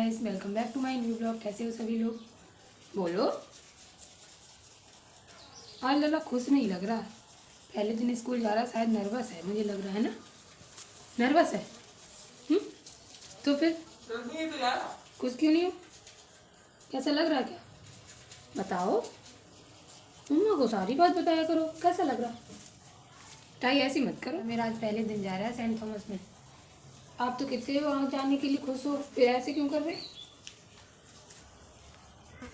Guys, welcome back to my new blog. कैसे हो सभी लोग? बोलो। आज लला खुश नहीं लग रहा। पहले दिन स्कूल जा रहा, शायद नर्वस है, मुझे लग रहा है ना। नर्वस है। तो फिर खुश क्यों नहीं हो? कैसा लग रहा है? क्या बताओ, मम्मा को सारी बात बताया करो। कैसा लग रहा? टाई ऐसी मत करो। मेरा आज पहले दिन जा रहा है सेंट थॉमस में। आप तो कितने वहाँ जाने के लिए खुश हो, फिर ऐसे क्यों कर रहे?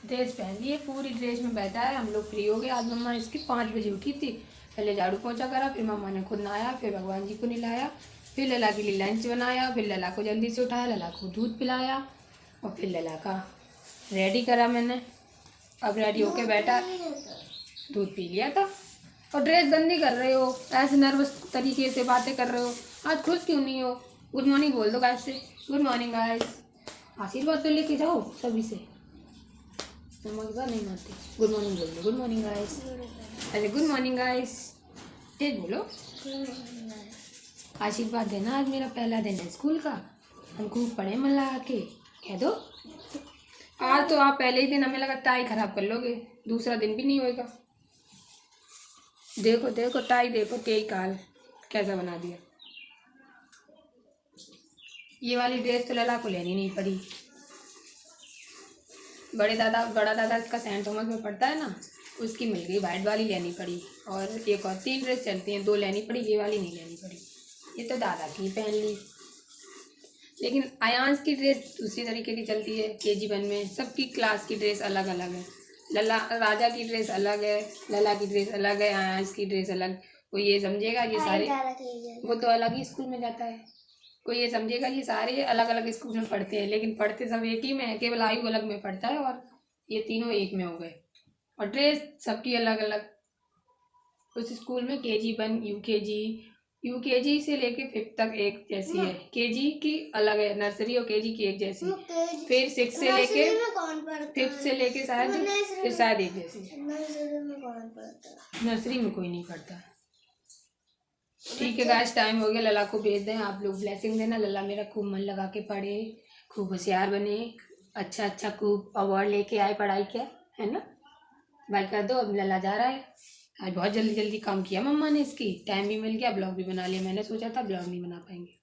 ड्रेस पहन ली है, पूरी ड्रेस में बैठा है। हम लोग फ्री हो गए। आज मम्मा इसकी 5 बजे उठी थी। पहले झाड़ू पोछा करा, फिर मम्मा ने खुद नहाया, फिर भगवान जी को नहलाया, फिर लला के लिए लंच बनाया, फिर लला को जल्दी से उठाया, लला को दूध पिलाया और फिर लला का रेडी करा मैंने। अब रेडी होके बैठा, दूध पी लिया था। और ड्रेस गंदी कर रहे हो, ऐसे नर्वस तरीके से बातें कर रहे हो। आज खुश क्यों नहीं हो? गुड मॉर्निंग बोल दो गाइस से। Good morning guys. आशीर्वाद तो लेके जाओ सभी से। मम्मा की बात नहीं मानती। गुड मॉर्निंग बोल दो। Good morning guys. अरे गुड मॉर्निंग गाइस, तेज बोलो। आशीर्वाद देना, आज मेरा पहला दिन है स्कूल का। हम खूब पढ़े मन लगा के, कह दो। आज तो आप पहले ही दिन हमें लगा टाई खराब कर लोगे, दूसरा दिन भी नहीं होएगा। देखो देखो टाई देखो, तेई काल कैसा बना दिया। ये वाली ड्रेस तो लला को लेनी नहीं पड़ी। बड़ा दादा इसका सेंट थॉमस में पड़ता है ना, उसकी मिल गई, वाइट वाली लेनी पड़ी। और एक और 3 ड्रेस चलती हैं, 2 लेनी पड़ी, ये वाली नहीं लेनी पड़ी। ये तो दादा की पहन ली। लेकिन आयांश की ड्रेस दूसरी तरीके की चलती है। KG 1 में सबकी क्लास की ड्रेस अलग अलग है। लला राजा की ड्रेस अलग है, लला की ड्रेस अलग है, आयांश की ड्रेस अलग। कोई ये समझेगा ये सारे, वो तो अलग ही स्कूल में जाता है। कोई ये समझेगा ये सारे अलग अलग स्कूल में पढ़ते हैं, लेकिन पढ़ते सब एक ही में है, केवल आयु अलग में पढ़ता है। और ये तीनों एक में हो गए। और ड्रेस सबकी अलग अलग। उस स्कूल में KG 1 UKG से लेके 5th तक एक जैसी है। KG की अलग है, नर्सरी और KG की एक जैसी। फिर 6 से लेके 5th से लेके शायद फिर शायद एक जैसी। नर्सरी में कोई नहीं पढ़ता। ठीक है गाइस, टाइम हो गया, लला को भेज दें। आप लोग ब्लेसिंग देना, लला मेरा खूब मन लगा के पढ़े, खूब होशियार बने, अच्छा खूब अवार्ड लेके आए पढ़ाई के, है ना। बाय कर दो। अब लला जा रहा है। आज बहुत जल्दी काम किया मम्मा ने, इसकी टाइम भी मिल गया, ब्लॉग भी बना लिया। मैंने सोचा था ब्लॉग नहीं बना पाएंगे।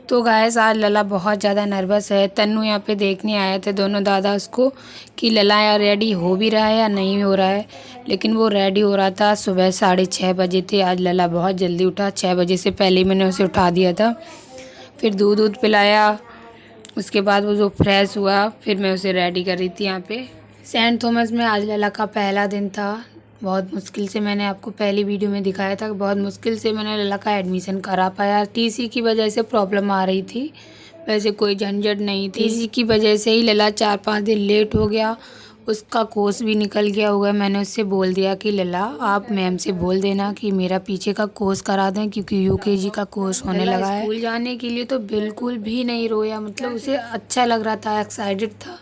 तो गाइस, आज लला बहुत ज़्यादा नर्वस है। तन्नू यहाँ पे देखने आए थे दोनों दादा उसको कि लला यार रेडी हो भी रहा है या नहीं हो रहा है। लेकिन वो रेडी हो रहा था। सुबह 6:30 बजे थे। आज लला बहुत जल्दी उठा, 6 बजे से पहले ही मैंने उसे उठा दिया था। फिर दूध पिलाया, उसके बाद वो जो फ्रेश हुआ, फिर मैं उसे रेडी कर रही थी यहाँ पे। सेंट थॉमस में आज लला का पहला दिन था। बहुत मुश्किल से, मैंने आपको पहली वीडियो में दिखाया था, बहुत मुश्किल से मैंने लला का एडमिशन करा पाया। TC की वजह से प्रॉब्लम आ रही थी, वैसे कोई झंझट नहीं थी। TC की वजह से ही लला 4-5 दिन लेट हो गया। उसका कोर्स भी निकल गया होगा। मैंने उससे बोल दिया कि लला आप मैम से बोल देना कि मेरा पीछे का कोर्स करा दें, क्योंकि UKG का कोर्स होने लगा है। स्कूल जाने के लिए तो बिल्कुल भी नहीं रोया, मतलब उसे अच्छा लग रहा था, एक्साइटेड था।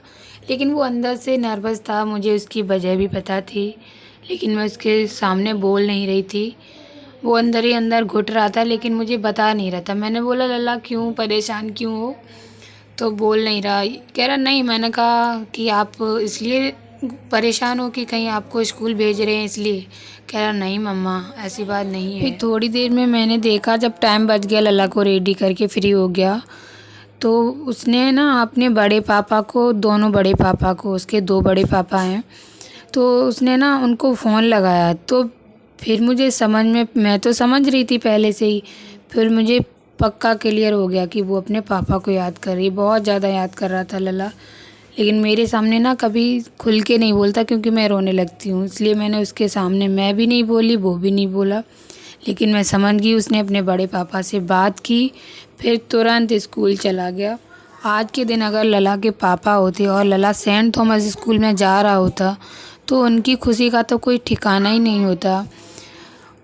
लेकिन वो अंदर से नर्वस था। मुझे उसकी वजह भी पता थी, लेकिन मैं उसके सामने बोल नहीं रही थी। वो अंदर ही अंदर घुट रहा था, लेकिन मुझे बता नहीं रहा था। मैंने बोला लला क्यों परेशान क्यों हो, तो बोल नहीं रहा। कह रहा नहीं। मैंने कहा कि आप इसलिए परेशान हो कि कहीं आपको स्कूल भेज रहे हैं इसलिए। कह रहा नहीं मम्मा, ऐसी बात नहीं है। फिर थोड़ी देर में मैंने देखा, जब टाइम बच गया, लला को रेडी करके फ्री हो गया, तो उसने ना अपने बड़े पापा को, दोनों बड़े पापा को, उसके 2 बड़े पापा हैं, तो उसने ना उनको फ़ोन लगाया। तो फिर मुझे समझ में, मैं तो समझ रही थी पहले से ही, फिर मुझे पक्का क्लियर हो गया कि वो अपने पापा को याद कर रही। बहुत ज़्यादा याद कर रहा था लला। लेकिन मेरे सामने ना कभी खुल के नहीं बोलता, क्योंकि मैं रोने लगती हूँ, इसलिए मैंने उसके सामने मैं भी नहीं बोली, वो भी नहीं बोला। लेकिन मैं समझ गई, उसने अपने बड़े पापा से बात की, फिर तुरंत स्कूल चला गया। आज के दिन अगर लला के पापा होते और लला सेंट थॉमस स्कूल में जा रहा होता, तो उनकी खुशी का तो कोई ठिकाना ही नहीं होता।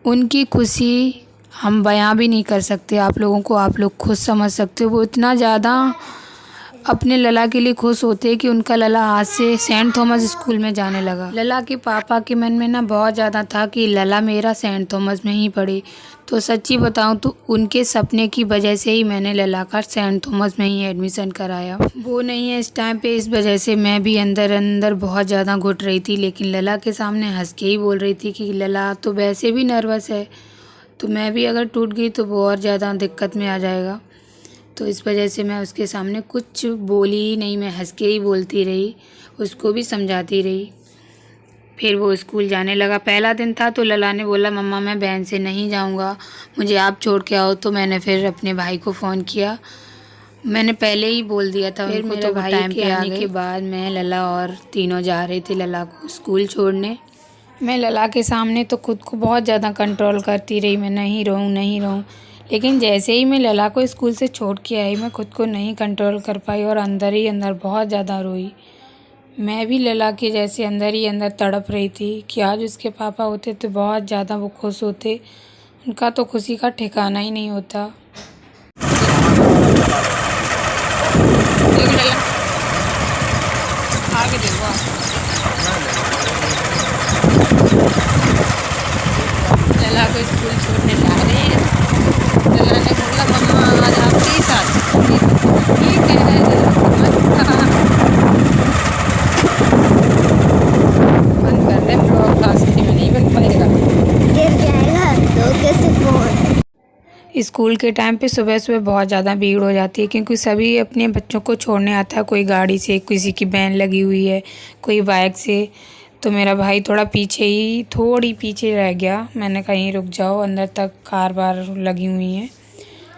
उनकी खुशी हम बयां भी नहीं कर सकते। आप लोगों को, आप लोग खुद समझ सकते हो। वो इतना ज़्यादा अपने लला के लिए खुश होते कि उनका लला आज से सेंट थॉमस स्कूल में जाने लगा। लला के पापा के मन में ना बहुत ज़्यादा था कि लला मेरा सेंट थॉमस में ही पढ़े। तो सच्ची बताऊं तो उनके सपने की वजह से ही मैंने लला का सेंट थॉमस में ही एडमिशन कराया। वो नहीं है इस टाइम पे, इस वजह से मैं भी अंदर अंदर बहुत ज़्यादा घुट रही थी, लेकिन लला के सामने हंस के ही बोल रही थी कि लला तो वैसे भी नर्वस है, तो मैं भी अगर टूट गई तो वो और ज़्यादा दिक्कत में आ जाएगा। तो इस वजह से मैं उसके सामने कुछ बोली ही नहीं, मैं हंस के ही बोलती रही, उसको भी समझाती रही। फिर वो स्कूल जाने लगा। पहला दिन था तो लला ने बोला मम्मा मैं वैन से नहीं जाऊंगा, मुझे आप छोड़ के आओ। तो मैंने फिर अपने भाई को फ़ोन किया, मैंने पहले ही बोल दिया था फिर उनको। मेरे तो भाई टाइम के पे आ आने गए के बाद मैं लला और तीनों जा रहे थे लला को स्कूल छोड़ने। मैं लला के सामने तो खुद को बहुत ज़्यादा कंट्रोल करती रही, मैं नहीं रहूँ नहीं रहूँ, लेकिन जैसे ही मैं लला को स्कूल से छोड़ के आई मैं खुद को नहीं कंट्रोल कर पाई और अंदर ही अंदर बहुत ज़्यादा रोई। मैं भी लला के जैसे अंदर ही अंदर तड़प रही थी कि आज उसके पापा होते तो बहुत ज़्यादा वो खुश होते, उनका तो खुशी का ठिकाना ही नहीं होता। आगे देखो लला को स्कूल छोड़ने जा रहे हैं। लला ने बोला मम्मा आज आपके साथ ठीक है बंद कर रहे ब्लॉग, रास्ते में नहीं बन पाएगा, गिर जाएगा तो कैसे फोन। स्कूल के टाइम पे सुबह सुबह बहुत ज़्यादा भीड़ हो जाती है, क्योंकि सभी अपने बच्चों को छोड़ने आता है, कोई गाड़ी से, किसी की वैन लगी हुई है, कोई बाइक से। तो मेरा भाई थोड़ी पीछे रह गया। मैंने कहीं रुक जाओ, अंदर तक कार बार लगी हुई हैं।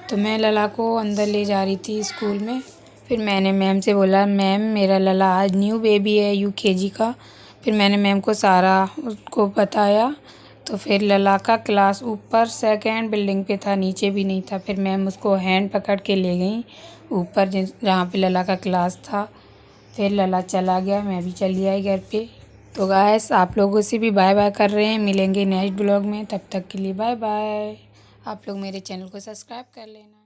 तो मैं लला को अंदर ले जा रही थी स्कूल में। फिर मैंने मैम से बोला मैम मेरा लला आज न्यू बेबी है UKG का। फिर मैंने मैम को सारा उसको बताया। तो फिर लला का क्लास ऊपर सेकंड बिल्डिंग पे था, नीचे भी नहीं था। फिर मैम उसको हैंड पकड़ के ले गई ऊपर जहाँ पे लला का क्लास था। फिर लला चला गया, मैं भी चली आई घर पे। तो गाइस आप लोगों से भी बाय बाय कर रहे हैं, मिलेंगे नेक्स्ट ब्लॉग में, तब तक के लिए बाय बाय। आप लोग मेरे चैनल को सब्सक्राइब कर लेना।